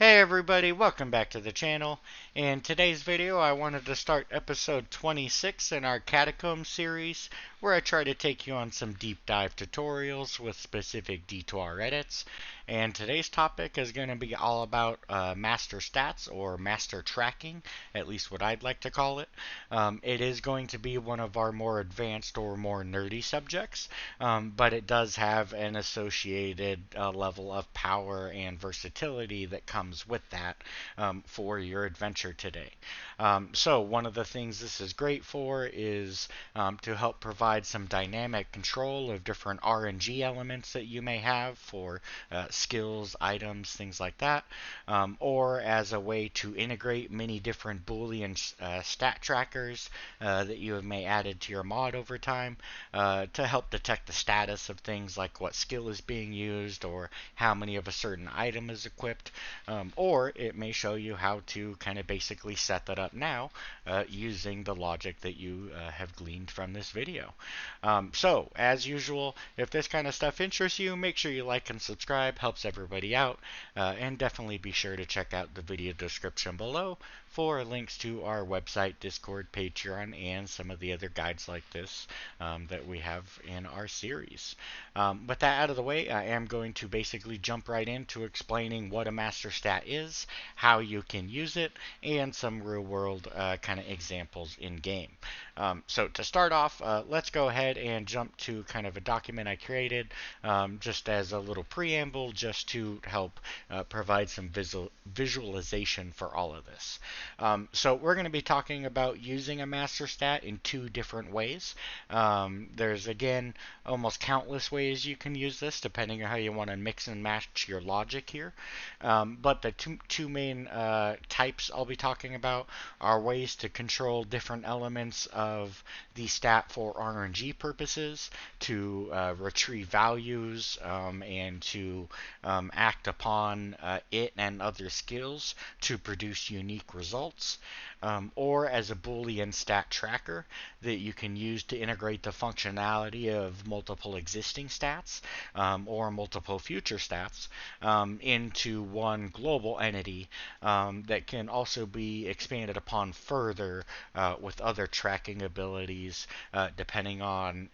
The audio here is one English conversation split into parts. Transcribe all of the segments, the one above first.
Hey everybody, welcome back to the channel. In today's video I wanted to start episode 26 in our Catacombs series, where I try to take you on some deep dive tutorials with specific D2R edits. And today's topic is going to be all about master stats, or master tracking, at least what I'd like to call it. It is going to be one of our more advanced or more nerdy subjects, but it does have an associated level of power and versatility that comes with that for your adventure today. So one of the things this is great for is to help provide some dynamic control of different RNG elements that you may have for skills, items, things like that, or as a way to integrate many different Boolean stat trackers that you may added to your mod over time to help detect the status of things like what skill is being used or how many of a certain item is equipped, or it may show you how to kind of basically set that up now using the logic that you have gleaned from this video. So, as usual, if this kind of stuff interests you, make sure you like and subscribe, helps everybody out, and definitely be sure to check out the video description below for links to our website, Discord, Patreon, and some of the other guides like this that we have in our series. With that out of the way, I am going to basically jump right into explaining what a master stat is, how you can use it, and some real world kind of examples in game. So to start off, let's go ahead and jump to kind of a document I created just as a little preamble, just to help provide some visualization for all of this. So we're going to be talking about using a master stat in two different ways. There's, again, almost countless ways you can use this, depending on how you want to mix and match your logic here. But the two main types I'll be talking about are ways to control different elements of the stat for RNG purposes, to retrieve values, and to act upon it and other skills to produce unique results, or as a Boolean stat tracker that you can use to integrate the functionality of multiple existing stats or multiple future stats into one global entity that can also be expanded upon further with other tracking abilities depending on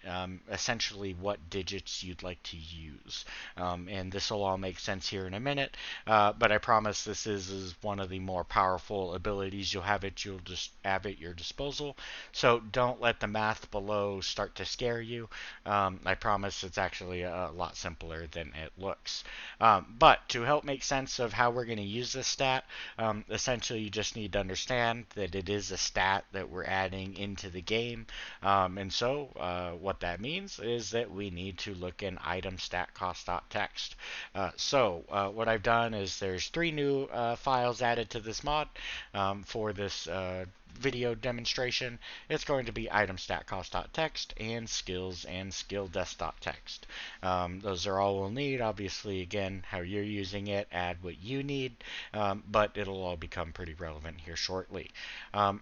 essentially what digits you'd like to use. And this will all make sense here in a minute, but I promise this is one of the more powerful abilities you'll have at your disposal. So don't let the math below start to scare you. I promise it's actually a lot simpler than it looks. But to help make sense of how we're going to use this stat, essentially you just need to understand that it is a stat that we're adding into the game. And so what that means is that we need to look in item stat cost.txt. So what I've done is there's three new files added to this mod for this video demonstration. It's going to be item.stat.cost.txt and skills and skilldesc.txt. Those are all we'll need. Obviously, again, how you're using it, add what you need, but it'll all become pretty relevant here shortly.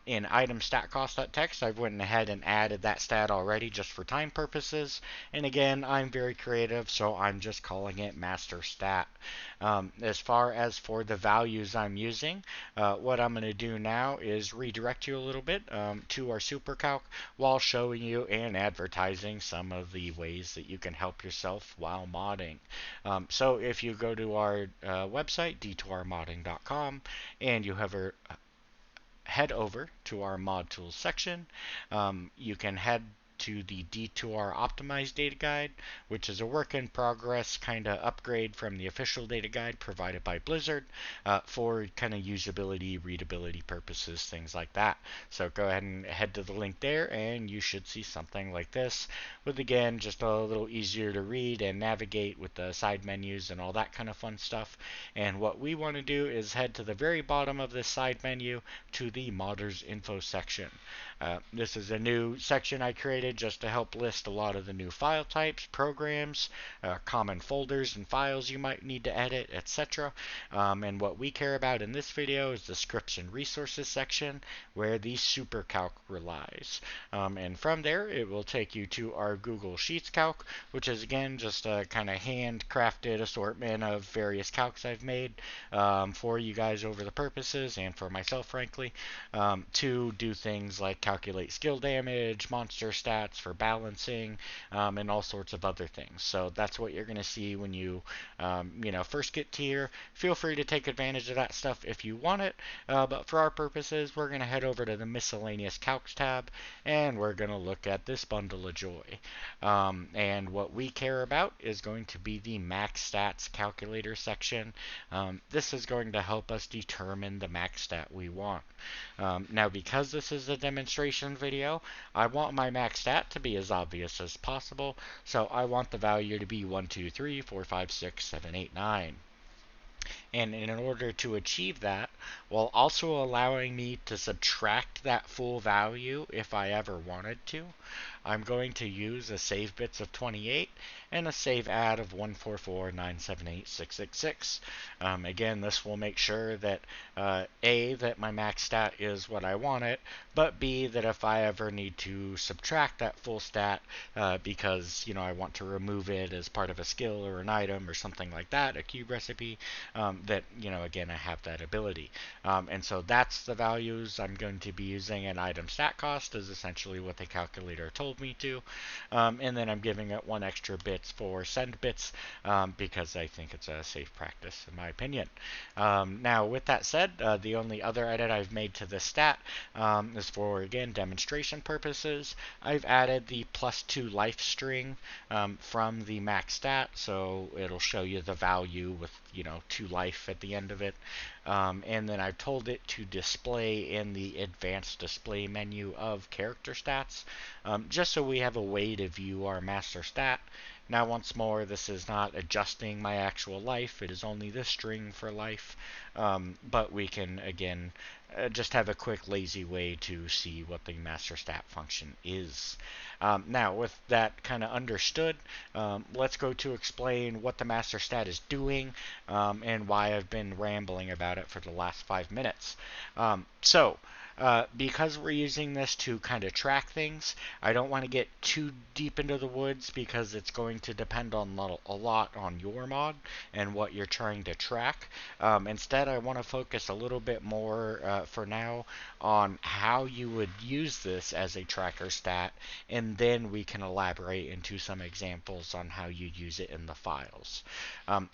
In item.stat.cost.txt, I've went ahead and added that stat already just for time purposes, and again, I'm very creative, so I'm just calling it master stat. As far as for the values I'm using, what I'm going to do now is redirect you a little bit to our supercalc while showing you and advertising some of the ways that you can help yourself while modding. So if you go to our website, d2rmodding.com, and you head over to our mod tools section, you can head to the D2R optimized data guide, which is a work in progress kind of upgrade from the official data guide provided by Blizzard for kind of usability, readability purposes, things like that. So go ahead and head to the link there and you should see something like this, with, again, just a little easier to read and navigate with the side menus and all that kind of fun stuff. And what we want to do is head to the very bottom of this side menu to the modders info section. This is a new section I created created just to help list a lot of the new file types, programs, common folders and files you might need to edit, etc. And what we care about in this video is the scripts and resources section, where the supercalc relies. And from there, it will take you to our Google Sheets calc, which is again just a kind of handcrafted assortment of various calcs I've made for you guys over the purposes, and for myself, frankly, to do things like calculate skill damage, monster stats for balancing, and all sorts of other things. So that's what you're going to see when you, first get to here. Feel free to take advantage of that stuff if you want it, but for our purposes, we're going to head over to the miscellaneous calcs tab, and we're going to look at this bundle of joy. And what we care about is going to be the max stats calculator section. This is going to help us determine the max stat we want. Now, because this is a demonstration video, I want my max stat to be as obvious as possible, so I want the value to be 1, 2, 3, 4, 5, 6, 7, 8, 9. And in order to achieve that, while also allowing me to subtract that full value if I ever wanted to, I'm going to use a save bits of 28 and a save add of 144978666. Again, this will make sure that A, that my max stat is what I want it, but B, that if I ever need to subtract that full stat because I want to remove it as part of a skill or an item or something like that, a cube recipe, that again, I have that ability. And so that's the values I'm going to be using. And item stat cost is essentially what the calculator told me to. And then I'm giving it 1 extra bits for send bits because I think it's a safe practice in my opinion. Now with that said, the only other edit I've made to this stat is for, again, demonstration purposes. I've added the +2 life string from the max stat, so it'll show you the value with 2 life at the end of it. And then I've told it to display in the advanced display menu of character stats, just so we have a way to view our master stat. Now, once more, this is not adjusting my actual life. It is only this string for life. But we can, again, just have a quick, lazy way to see what the master stat function is. Now, with that kind of understood, let's go to explain what the master stat is doing and why I've been rambling about it for the last 5 minutes. Because we're using this to kind of track things, I don't want to get too deep into the woods because it's going to depend on a lot on your mod and what you're trying to track. Instead, I want to focus a little bit more for now on how you would use this as a tracker stat, and then we can elaborate into some examples on how you use it in the files.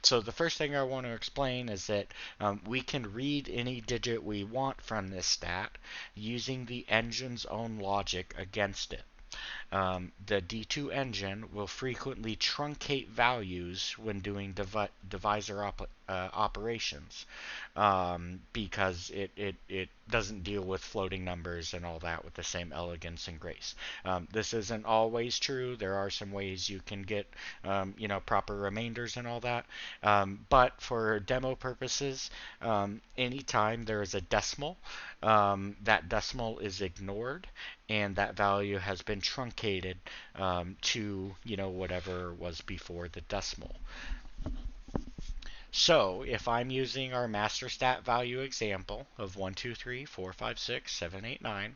So the first thing I want to explain is that we can read any digit we want from this stat using the engine's own logic against it. The D2 engine will frequently truncate values when doing divisor operations because it doesn't deal with floating numbers and all that with the same elegance and grace. This isn't always true. There are some ways you can get proper remainders and all that, but for demo purposes, anytime there is a decimal, that decimal is ignored and that value has been truncated to whatever was before the decimal. So if I'm using our master stat value example of 1, 2, 3, 4, 5, 6, 7, 8, 9,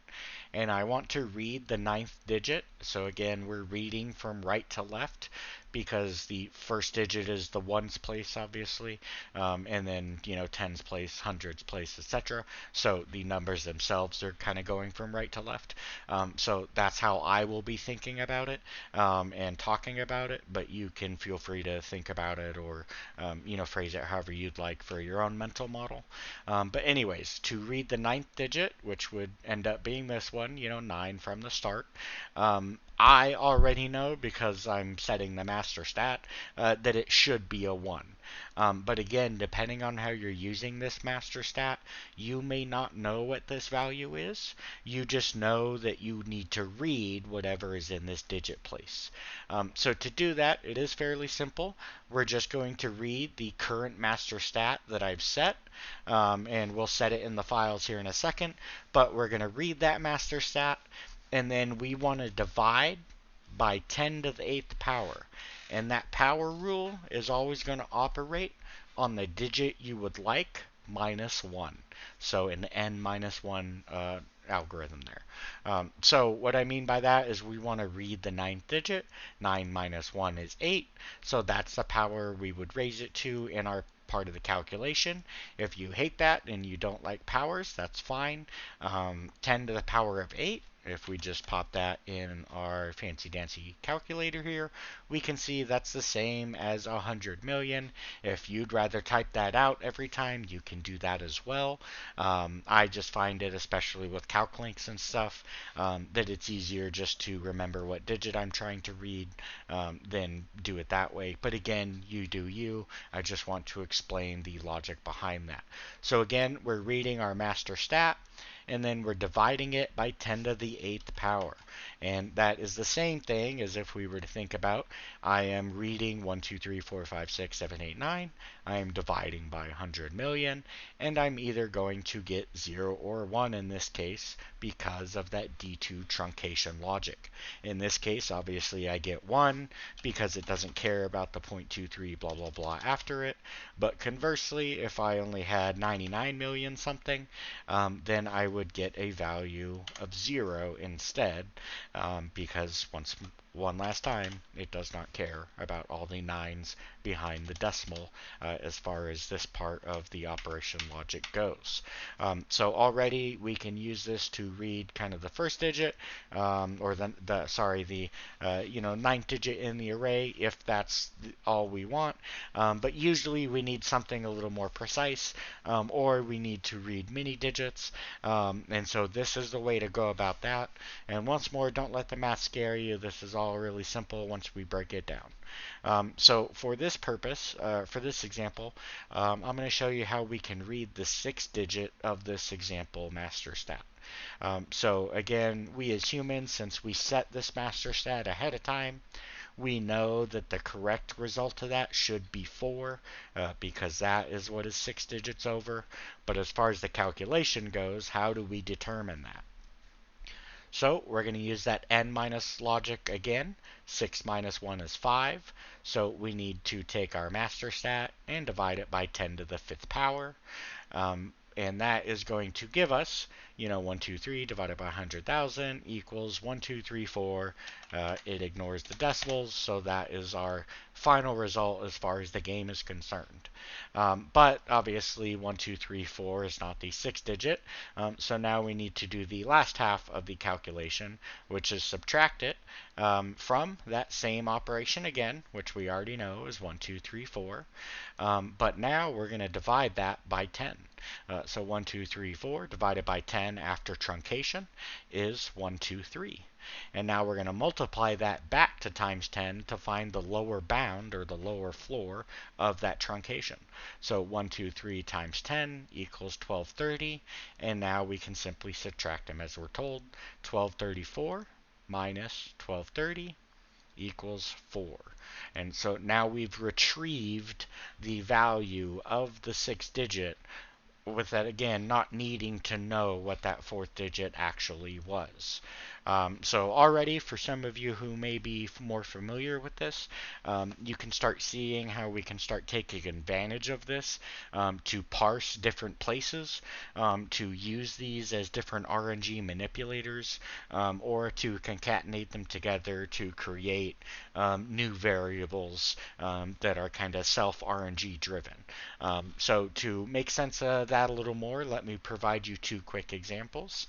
and I want to read the 9th digit, so again, we're reading from right to left because the first digit is the ones place, obviously, and then tens place, hundreds place, etc. So the numbers themselves are kind of going from right to left. So that's how I will be thinking about it and talking about it, but you can feel free to think about it or phrase it however you'd like for your own mental model. But anyways, to read the 9th digit, which would end up being this one, 9 from the start, I already know, because I'm setting the master stat, that it should be a 1. But again, depending on how you're using this master stat, you may not know what this value is. You just know that you need to read whatever is in this digit place. So to do that, it is fairly simple. We're just going to read the current master stat that I've set, and we'll set it in the files here in a second, but we're going to read that master stat. and then we want to divide by 10 to the 8th power. And that power rule is always going to operate on the digit you would like minus 1. So in the n minus 1 algorithm there. So what I mean by that is we want to read the 9th digit. 9 minus 1 is 8. So that's the power we would raise it to in our part of the calculation. If you hate that and you don't like powers, that's fine. 10 to the power of 8, if we just pop that in our fancy dancy calculator here, we can see that's the same as 100 million. If you'd rather type that out every time, you can do that as well. I just find it, especially with calc links and stuff, that it's easier just to remember what digit I'm trying to read than do it that way. But again, you do you. I just want to explain the logic behind that. So again, we're reading our master stat, and then we're dividing it by 10 to the 8th power. And that is the same thing as if we were to think about, I am reading 1, 2, 3, 4, 5, 6, 7, 8, 9. I am dividing by 100 million, and I'm either going to get 0 or 1 in this case because of that D2 truncation logic. In this case, obviously, I get 1 because it doesn't care about the 0.23 blah, blah, blah after it. But conversely, if I only had 99 million something, then I would get a value of 0 instead, because one last time, it does not care about all the 9s behind the decimal as far as this part of the operation logic goes. So already we can use this to read kind of the first digit, or the 9th digit in the array if that's all we want. But usually we need something a little more precise, or we need to read many digits. And so this is the way to go about that. And once more, don't let the math scare you. This is all really simple once we break it down. So for this purpose, for this example, I'm going to show you how we can read the 6th digit of this example master stat. So again, we as humans, since we set this master stat ahead of time, we know that the correct result of that should be 4, because that is what is 6 digits over. But as far as the calculation goes, how do we determine that? So we're going to use that n minus logic again. 6 minus 1 is 5. So we need to take our master stat and divide it by 10 to the 5th power. And that is going to give us, 1, 2, 3 divided by 100,000 equals 1, 2, 3, 4. It ignores the decimals, so that is our final result as far as the game is concerned. But obviously 1, 2, 3, 4 is not the 6th digit, so now we need to do the last half of the calculation, which is subtract it from that same operation again, which we already know is 1, 2, 3, 4. But now we're going to divide that by 10. So 1, 2, 3, 4 divided by 10 after truncation is 1, 2, 3. And now we're going to multiply that back to times 10 to find the lower bound, or the lower floor, of that truncation. So 1, 2, 3 times 10 equals 1230. And now we can simply subtract them as we're told. 1234 minus 1230 equals 4. And so now we've retrieved the value of the 6th digit, with that, again, not needing to know what that 4th digit actually was. So already, for some of you who may be more familiar with this, you can start seeing how we can start taking advantage of this to parse different places, to use these as different RNG manipulators, or to concatenate them together to create new variables that are kind of self-RNG driven. So to make sense of that a little more, let me provide you 2 quick examples.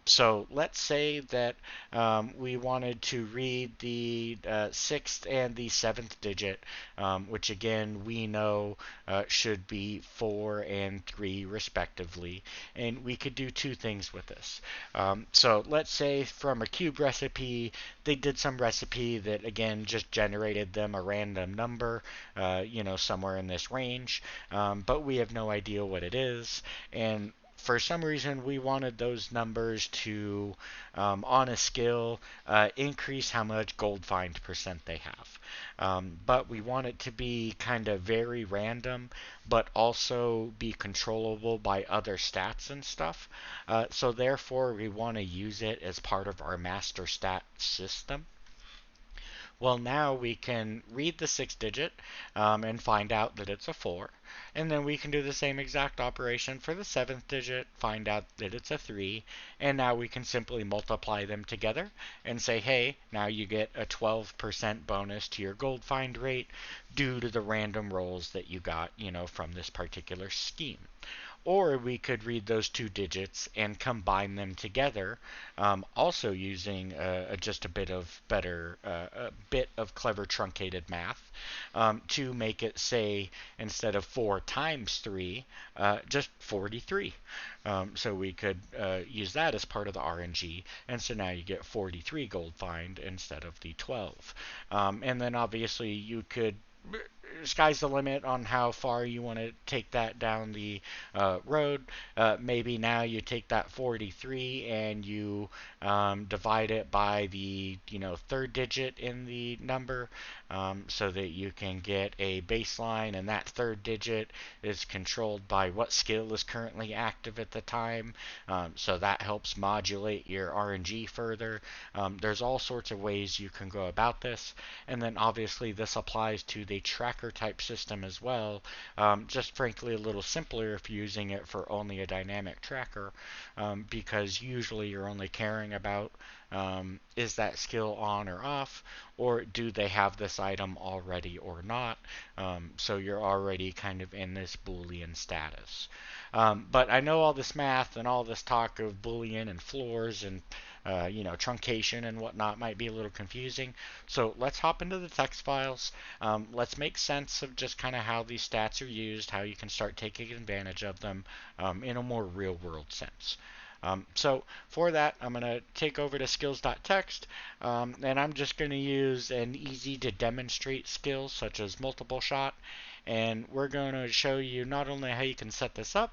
So let's say that we wanted to read the 6th and the 7th digit, which again we know should be 4 and 3 respectively. And we could do 2 things with this. So let's say from a cube recipe, they did some recipe that again just generated them a random number, somewhere in this range, but we have no idea what it is. And for some reason, we wanted those numbers to, on a skill, increase how much gold find percent they have. But we want it to be kind of very random, but also be controllable by other stats and stuff. So therefore, we want to use it as part of our masterstat system. Well, now we can read the 6 digit and find out that it's a 4. And then we can do the same exact operation for the 7th digit, find out that it's a 3. And now we can simply multiply them together and say, hey, now you get a 12% bonus to your gold find rate due to the random rolls that you got, from this particular scheme. Or we could read those 2 digits and combine them together, also using just a bit of clever truncated math, to make it say instead of 4 times 3, just 43. So we could use that as part of the RNG, and so now you get 43 gold find instead of the 12. And then obviously you could sky's the limit on how far you want to take that down the road. Maybe now you take that 43 and you divide it by the third digit in the number, so that you can get a baseline, and that third digit is controlled by what skill is currently active at the time. So that helps modulate your RNG further. There's all sorts of ways you can go about this, and then obviously this applies to the tracker type system as well. Just frankly a little simpler if you're using it for only a dynamic tracker, because usually you're only caring about is that skill on or off, or do they have this item already or not. So you're already kind of in this Boolean status. But I know all this math and all this talk of Boolean and floors and truncation and whatnot might be a little confusing. So let's hop into the text files. Let's make sense of just kind of how these stats are used, how you can start taking advantage of them in a more real world sense. So for that, I'm going to take over to skills.txt, and I'm just going to use an easy to demonstrate skill such as multiple shot, and we're going to show you not only how you can set this up,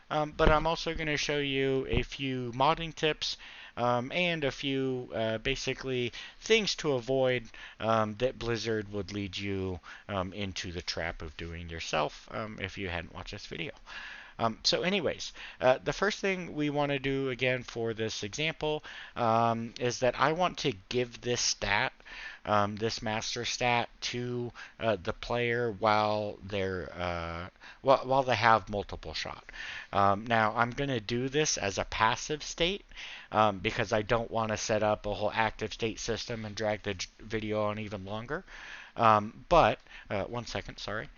but I'm also going to show you a few modding tips, and a few basically things to avoid that Blizzard would lead you into the trap of doing yourself if you hadn't watched this video. So anyways, the first thing we want to do again for this example is that I want to give this stat, this master stat, to the player while while they have multiple shot. Now I'm going to do this as a passive state because I don't want to set up a whole active state system and drag the video on even longer. But 1 second, sorry.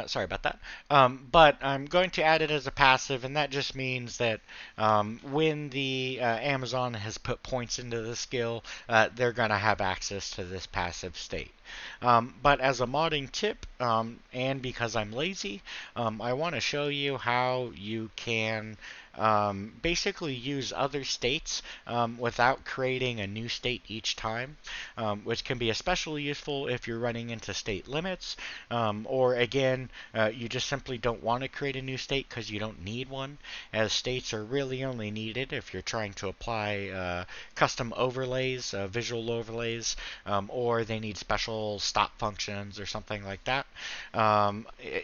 Sorry about that. But I'm going to add it as a passive, and that just means that when the Amazon has put points into the skill, they're going to have access to this passive state. But as a modding tip, and because I'm lazy, I want to show you how you can basically use other states without creating a new state each time, which can be especially useful if you're running into state limits, or again, you just simply don't want to create a new state because you don't need one, as states are really only needed if you're trying to apply custom overlays, visual overlays, or they need special stop functions or something like that.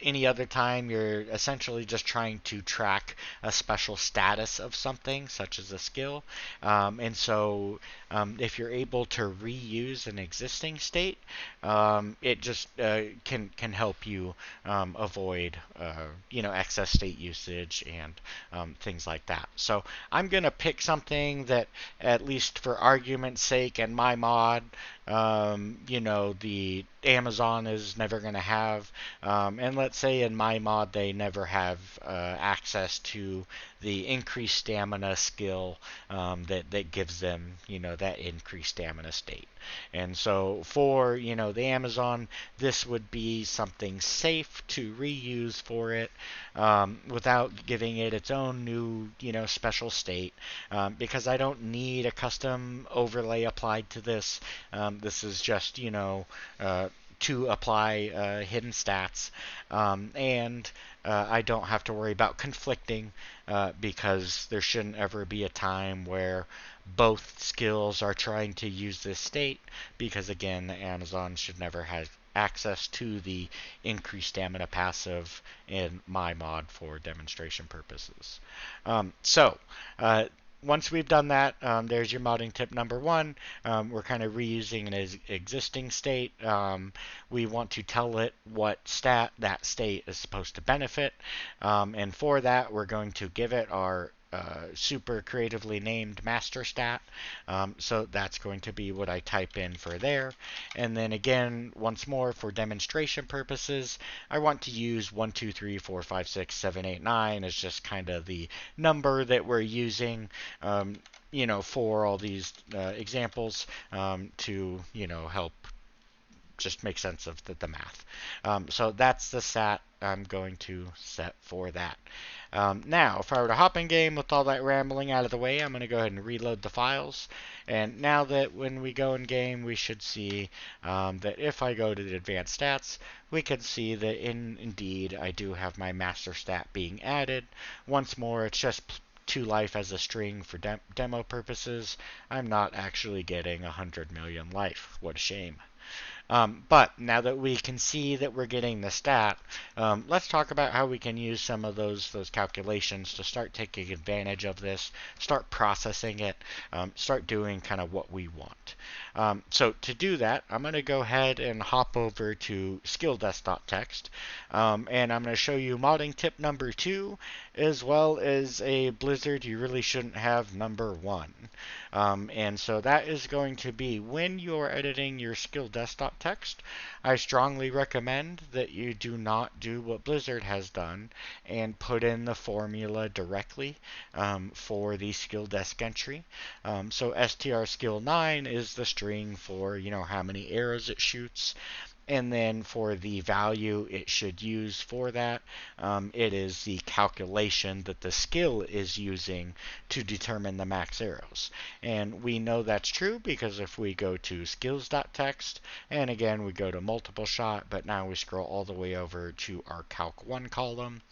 Any other time, you're essentially just trying to track a special status of something, such as a skill. And so if you're able to reuse an existing state, it just can help you avoid excess state usage and things like that. So I'm going to pick something that, at least for argument's sake and my mod, the Amazon is never going to have, and let's say in my mod they never have access to the increased stamina skill that gives them that increased stamina state. And so for the Amazon, this would be something safe to reuse for it without giving it its own new special state, because I don't need a custom overlay applied to this. This is just to apply hidden stats, and I don't have to worry about conflicting because there shouldn't ever be a time where both skills are trying to use this state, because again, the Amazon should never have access to the increased stamina passive in my mod for demonstration purposes. So once we've done that, there's your modding tip number one. We're kind of reusing an existing state. We want to tell it what stat that state is supposed to benefit. And for that, we're going to give it our super creatively named masterstat. So that's going to be what I type in for there. And then again, once more, for demonstration purposes, I want to use 1, 2, 3, 4, 5, 6, 7, 8, 9 as just kind of the number that we're using, for all these examples to, help just make sense of the math. So that's the stat I'm going to set for that. Now, if I were to hop in game with all that rambling out of the way, I'm going to go ahead and reload the files. And now that when we go in game, we should see that if I go to the advanced stats, we can see that indeed I do have my master stat being added. Once more, it's just 2 life as a string for demo purposes. I'm not actually getting 100 million life. What a shame. But now that we can see that we're getting the stat, let's talk about how we can use some of those calculations to start taking advantage of this, start processing it, start doing kind of what we want. So to do that, I'm going to go ahead and hop over to skilldesc.txt, and I'm going to show you modding tip number 2, as well as a blizzard you really shouldn't have number 1. And so that is going to be when you're editing your skilldesc.txt, I strongly recommend that you do not do what Blizzard has done and put in the formula directly for the Skilldesc entry. So str skill 9 is the string for how many arrows it shoots. And then for the value it should use for that, it is the calculation that the skill is using to determine the max arrows. And we know that's true because if we go to skills.txt, and again we go to multiple shot, but now we scroll all the way over to our calc1 column,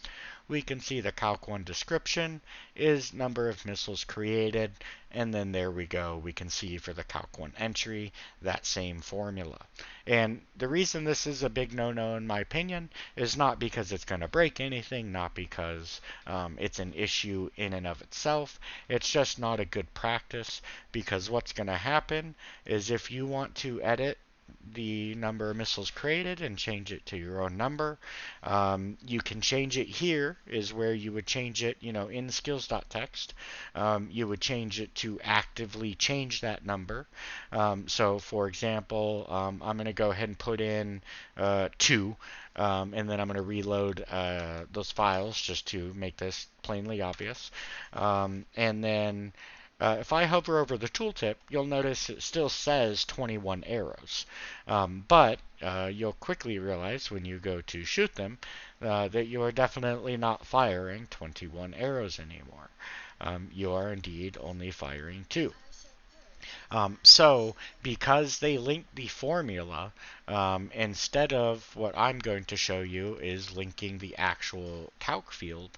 we can see the calc1 description is number of missiles created, and then there we go. We can see for the calc1 entry that same formula. And the reason this is a big no-no in my opinion is not because it's going to break anything, not because it's an issue in and of itself. It's just not a good practice, because what's going to happen is if you want to edit the number of missiles created and change it to your own number, you can change it here is where you would change it, in skills.txt. You would change it to actively change that number. So for example, I'm going to go ahead and put in 2, and then I'm going to reload those files just to make this plainly obvious. And then if I hover over the tooltip, you'll notice it still says 21 arrows. But you'll quickly realize when you go to shoot them that you are definitely not firing 21 arrows anymore. You are indeed only firing 2. So because they linked the formula, instead of what I'm going to show you is linking the actual calc field,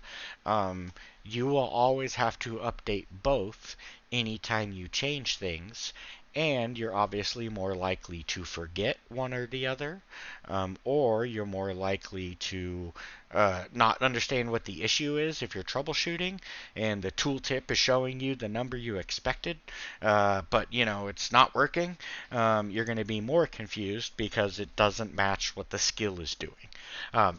you will always have to update both anytime you change things, and you're obviously more likely to forget one or the other, or you're more likely to not understand what the issue is if you're troubleshooting and the tooltip is showing you the number you expected, but it's not working. You're going to be more confused because it doesn't match what the skill is doing.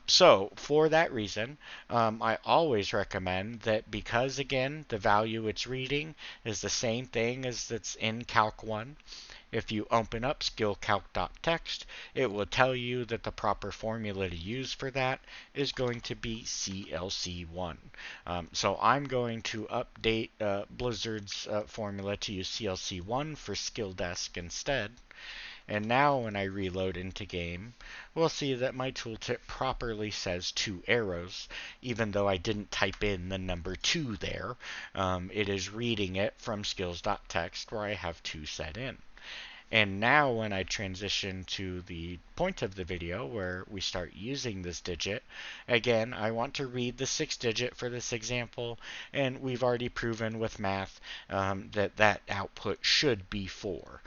So for that reason, I always recommend that, because again the value it's reading is the same thing as that's in calc1. If you open up skillcalc.txt, it will tell you that the proper formula to use for that is going to be CLC1. So I'm going to update Blizzard's formula to use CLC1 for Skilldesc instead. And now when I reload into game, we'll see that my tooltip properly says 2 arrows, even though I didn't type in the number 2 there. It is reading it from skills.txt where I have 2 set in. And now when I transition to the point of the video where we start using this digit, again, I want to read the 6th digit for this example, and we've already proven with math that output should be 4.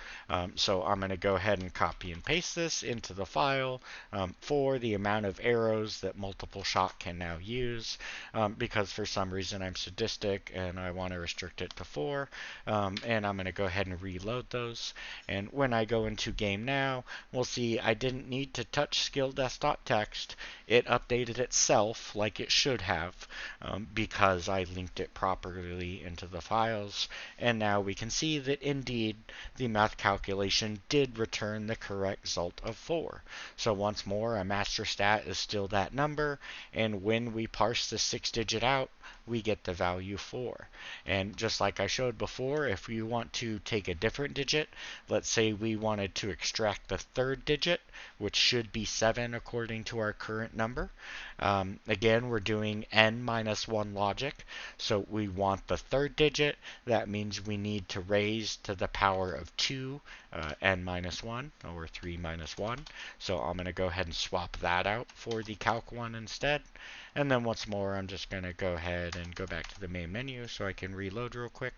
So I'm going to go ahead and copy and paste this into the file for the amount of arrows that multiple shot can now use, because for some reason I'm sadistic and I want to restrict it to 4, and I'm going to go ahead and reload those. And when I go into game now, we'll see I didn't need to touch skilldesc.txt. It updated itself like it should have, because I linked it properly into the files. And now we can see that indeed the math calculation did return the correct result of 4. So once more, a masterstat is still that number, and when we parse the 6th digit out, we get the value 4. And just like I showed before, if you want to take a different digit, let's say we wanted to extract the 3rd digit, which should be 7 according to our current number. Again, we're doing n minus 1 logic, so we want the 3rd digit. That means we need to raise to the power of 2 n minus 1, or 3 minus 1. So I'm going to go ahead and swap that out for the calc 1 instead. And then once more, I'm just going to go ahead and go back to the main menu so I can reload real quick.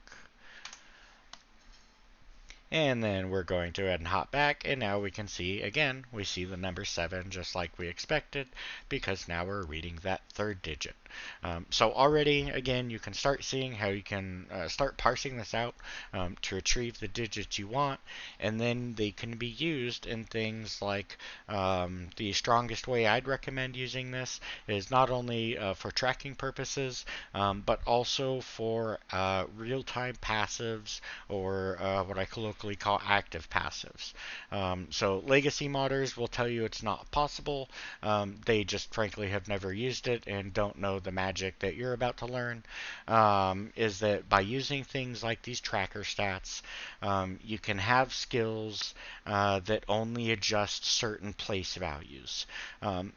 And then we're going to go ahead and hop back, and now we can see, again, we see the number 7 just like we expected, because now we're reading that 3rd digit. So already, again, you can start seeing how you can start parsing this out to retrieve the digits you want, and then they can be used in things like the strongest way I'd recommend using this is not only for tracking purposes, but also for real-time passives, or what I colloquially call active passives. So legacy modders will tell you it's not possible. They just frankly have never used it and don't know the magic that you're about to learn. Is that by using things like these tracker stats, you can have skills that only adjust certain place values.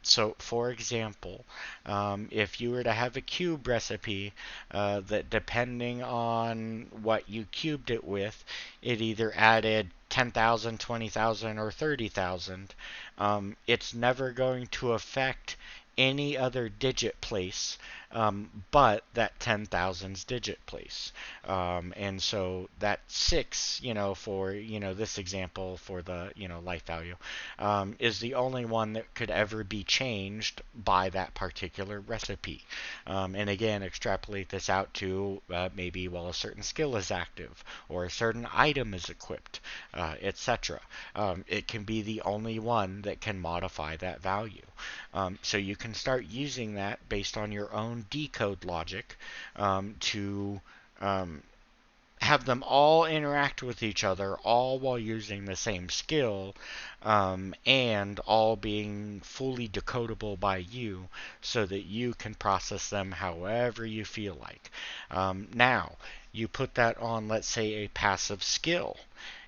So for example, if you were to have a cube recipe that depending on what you cubed it with, it either added 10,000, 20,000, or 30,000, it's never going to affect any other digit place but that 10,000's digit place. And so that 6, for, this example for the, life value, is the only one that could ever be changed by that particular recipe. And again, extrapolate this out to maybe while a certain skill is active or a certain item is equipped, etc. It can be the only one that can modify that value. So you can start using that based on your own decode logic to have them all interact with each other, all while using the same skill, and all being fully decodable by you so that you can process them however you feel like. Now, you put that on, let's say, a passive skill,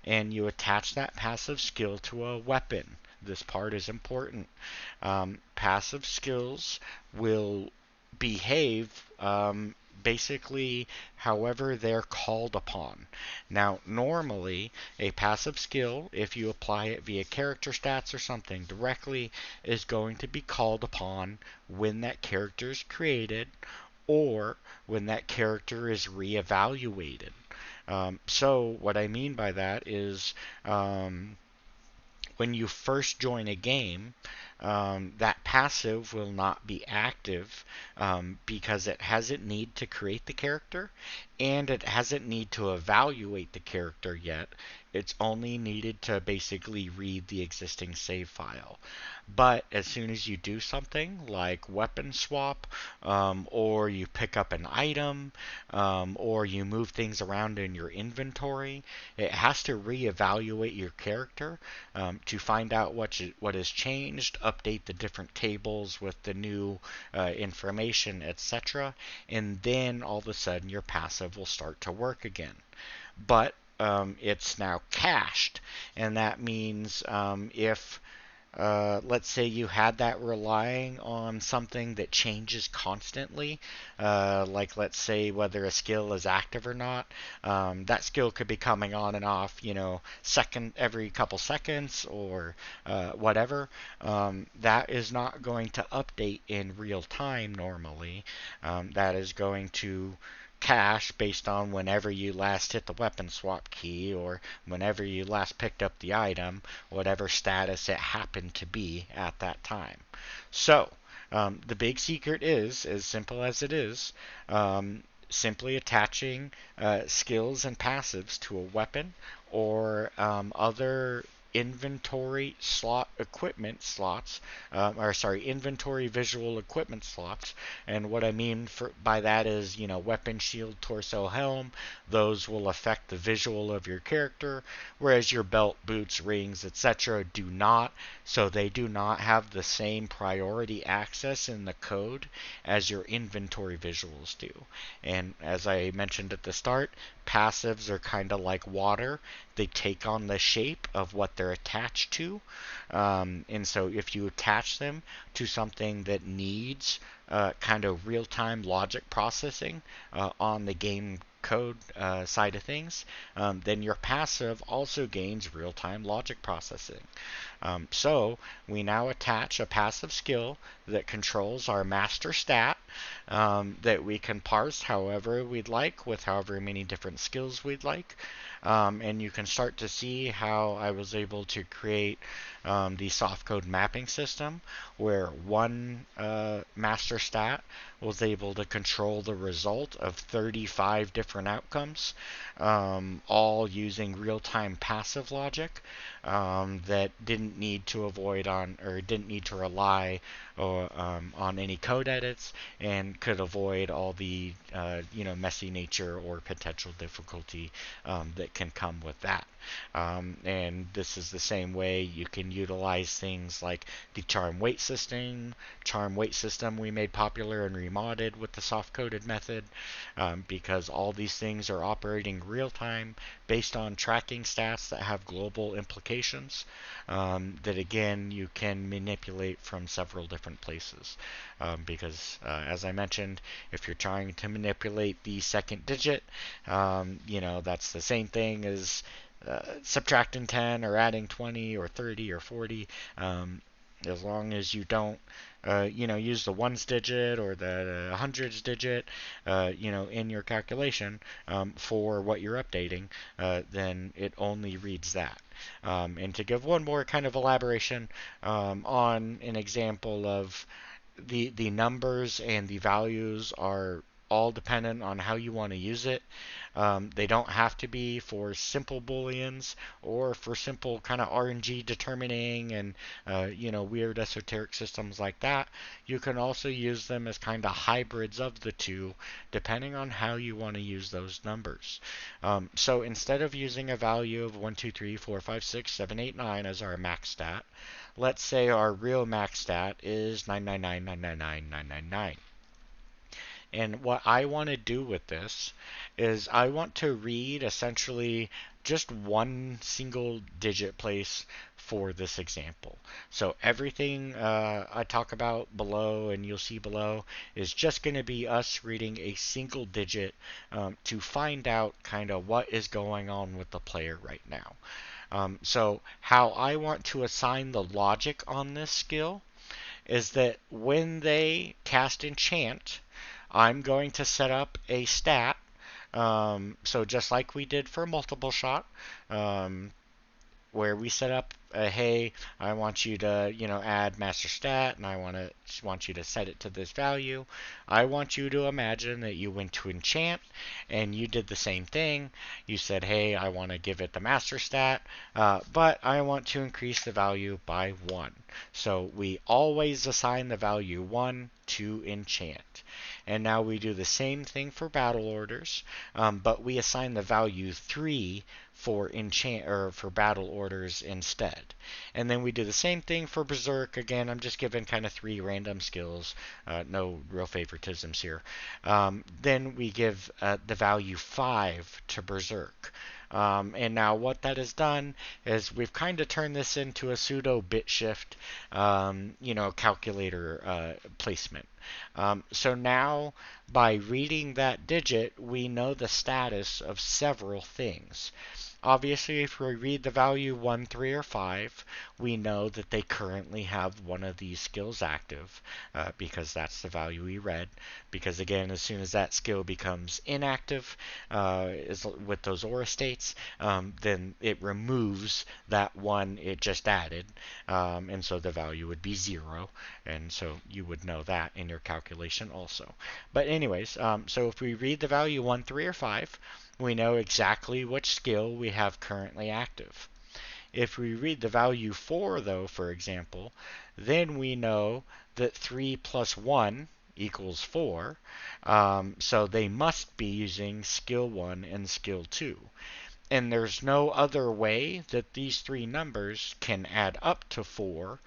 and you attach that passive skill to a weapon. This part is important. Passive skills will behave basically however they're called upon. Now, normally, a passive skill, if you apply it via character stats or something directly, is going to be called upon when that character is created or when that character is reevaluated. So what I mean by that is when you first join a game, that passive will not be active because it hasn't need to create the character and it hasn't need to evaluate the character yet. It's only needed to basically read the existing save file. But as soon as you do something like weapon swap, or you pick up an item, or you move things around in your inventory, it has to reevaluate your character to find out what has changed, update the different tables with the new information, etc. And then all of a sudden your passive will start to work again. But it's now cached, and that means if let's say you had that relying on something that changes constantly, like let's say whether a skill is active or not. That skill could be coming on and off, every couple seconds or whatever. That is not going to update in real time normally. That is going to cache based on whenever you last hit the weapon swap key or whenever you last picked up the item, whatever status it happened to be at that time. So, the big secret is, as simple as it is, simply attaching skills and passives to a weapon or other inventory slot equipment slots, inventory visual equipment slots. And what I mean by that is, weapon, shield, torso, helm. Those will affect the visual of your character, whereas your belt, boots, rings, etc. do not. So they do not have the same priority access in the code as your inventory visuals do. And as I mentioned at the start, passives are kind of like water. They take on the shape of what they're attached to. And so if you attach them to something that needs kind of real-time logic processing on the game code side of things, then your passive also gains real-time logic processing. So we now attach a passive skill that controls our master stat that we can parse however we'd like with however many different skills we'd like. And you can start to see how I was able to create the softcode mapping system where one master stat was able to control the result of 35 different outcomes, all using real-time passive logic that didn't need to didn't need to rely on any code edits and could avoid all the messy nature or potential difficulty that can come with that. And this is the same way you can utilize things like the charm weight system. Charm weight system we made popular and remodded with the soft-coded method because all these things are operating real time based on tracking stats that have global implications that again you can manipulate from several different places because as I mentioned, if you're trying to manipulate the second digit, that's the same thing as subtracting 10 or adding 20 or 30 or 40, as long as you don't use the ones digit or the hundreds digit in your calculation for what you're updating, then it only reads that. And to give one more kind of elaboration on an example of the numbers and the values are all dependent on how you want to use it. They don't have to be for simple booleans or for simple kind of RNG determining and weird esoteric systems like that. You can also use them as kind of hybrids of the two, depending on how you want to use those numbers. So instead of using a value of 1, 2, 3, 4, 5, 6, 7, 8, 9 as our max stat, let's say our real max stat is 999,999,999. And what I want to do with this is I want to read essentially just one single digit place for this example. So everything I talk about below and you'll see below is just going to be us reading a single digit to find out kind of what is going on with the player right now. So how I want to assign the logic on this skill is that when they cast enchant, I'm going to set up a stat. So just like we did for multiple shot, where we set up hey, I want you to add master stat and I want you to set it to this value. I want you to imagine that you went to enchant and you did the same thing. You said, hey, I want to give it the master stat, but I want to increase the value by 1. So we always assign the value 1 to enchant. And now we do the same thing for battle orders, but we assign the value 3 for battle orders instead. And then we do the same thing for berserk. Again, I'm just giving kind of 3 random skills, no real favoritisms here. Then we give the value 5 to berserk. And now what that has done is we've kind of turned this into a pseudo bit shift, calculator placement. So now by reading that digit, we know the status of several things. Obviously, if we read the value 1, 3, or 5, we know that they currently have one of these skills active because that's the value we read. Because again, as soon as that skill becomes inactive with those aura states, then it removes that one it just added. And so the value would be 0. And so you would know that in your calculation also. But anyways, so if we read the value 1, 3, or 5, we know exactly which skill we have currently active. If we read the value 4, though, for example, then we know that 3 plus 1 equals 4. So they must be using skill 1 and skill 2. And there's no other way that these three numbers can add up to 4.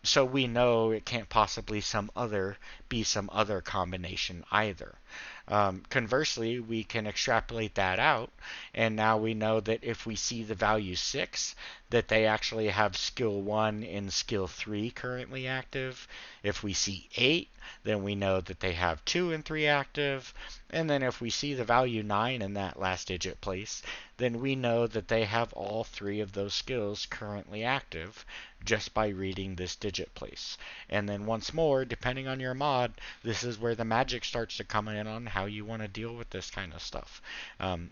So we know it can't possibly be some other combination either. Conversely, we can extrapolate that out, and now we know that if we see the value 6, that they actually have skill 1 and skill 3 currently active. If we see 8, then we know that they have 2 and 3 active. And then if we see the value 9 in that last digit place, then we know that they have all 3 of those skills currently active just by reading this digit place. And then once more, depending on your mod, this is where the magic starts to come in on how you want to deal with this kind of stuff.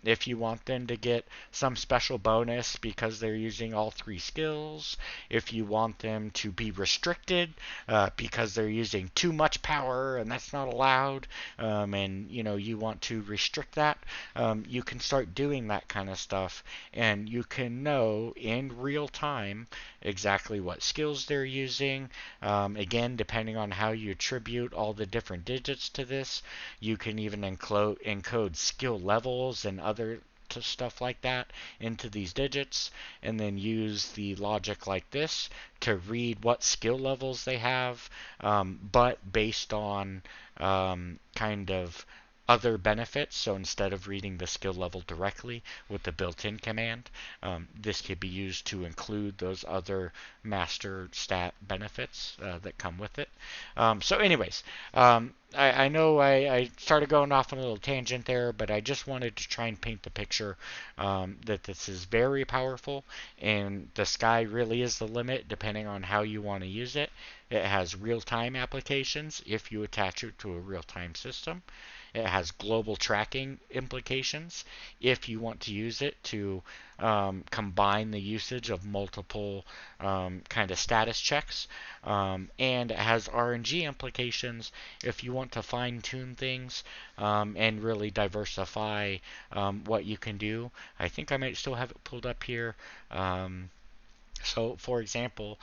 If you want them to get some special bonus because they're using all 3 skills, if you want them to be restricted because they're using too much power and that's not allowed, and you want to restrict that, you can start doing that kind of stuff, and you can know in real time exactly what skills they're using. Again, depending on how you attribute all the different digits to this, you can even encode skill levels and other stuff like that into these digits, and then use the logic like this to read what skill levels they have, but based on kind of other benefits. So instead of reading the skill level directly with the built-in command, this could be used to include those other master stat benefits that come with it. So anyways, I know I started going off on a little tangent there, but I just wanted to try and paint the picture that this is very powerful, and the sky really is the limit depending on how you want to use it. It has real-time applications if you attach it to a real-time system. It has global tracking implications if you want to use it to combine the usage of multiple kind of status checks. And it has RNG implications if you want to fine tune things and really diversify what you can do. I think I might still have it pulled up here. So, for example,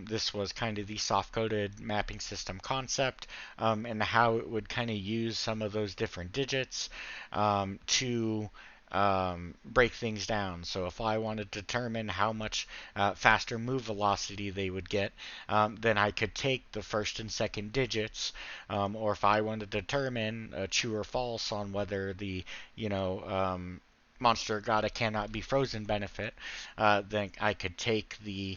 this was kind of the soft-coded mapping system concept, and how it would kind of use some of those different digits to break things down. So if I wanted to determine how much faster move velocity they would get, then I could take the first and second digits, or if I wanted to determine true or false on whether the, monster gotta cannot be frozen benefit, then I could take the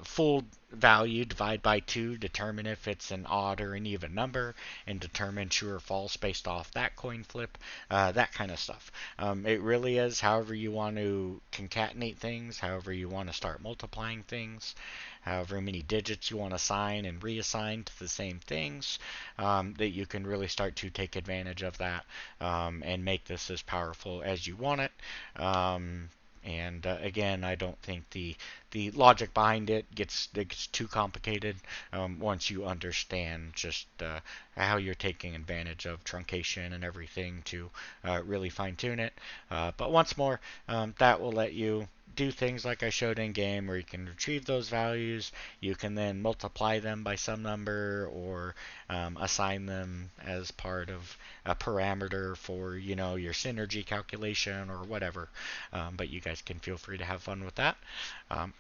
full value, divide by 2, determine if it's an odd or an even number, and determine true or false based off that coin flip, that kind of stuff. It really is however you want to concatenate things, however you want to start multiplying things, however many digits you want to assign and reassign to the same things, that you can really start to take advantage of that and make this as powerful as you want it. And again, I don't think the logic behind it gets too complicated once you understand just how you're taking advantage of truncation and everything to really fine tune it. But once more, that will let you do things like I showed in game, where you can retrieve those values. You can then multiply them by some number, or assign them as part of a parameter for your synergy calculation or whatever. But you guys can feel free to have fun with that.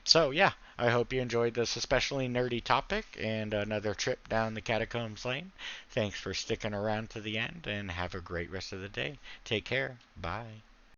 So yeah, I hope you enjoyed this especially nerdy topic and another trip down the Catacombs lane. Thanks for sticking around to the end, and have a great rest of the day. Take care. Bye.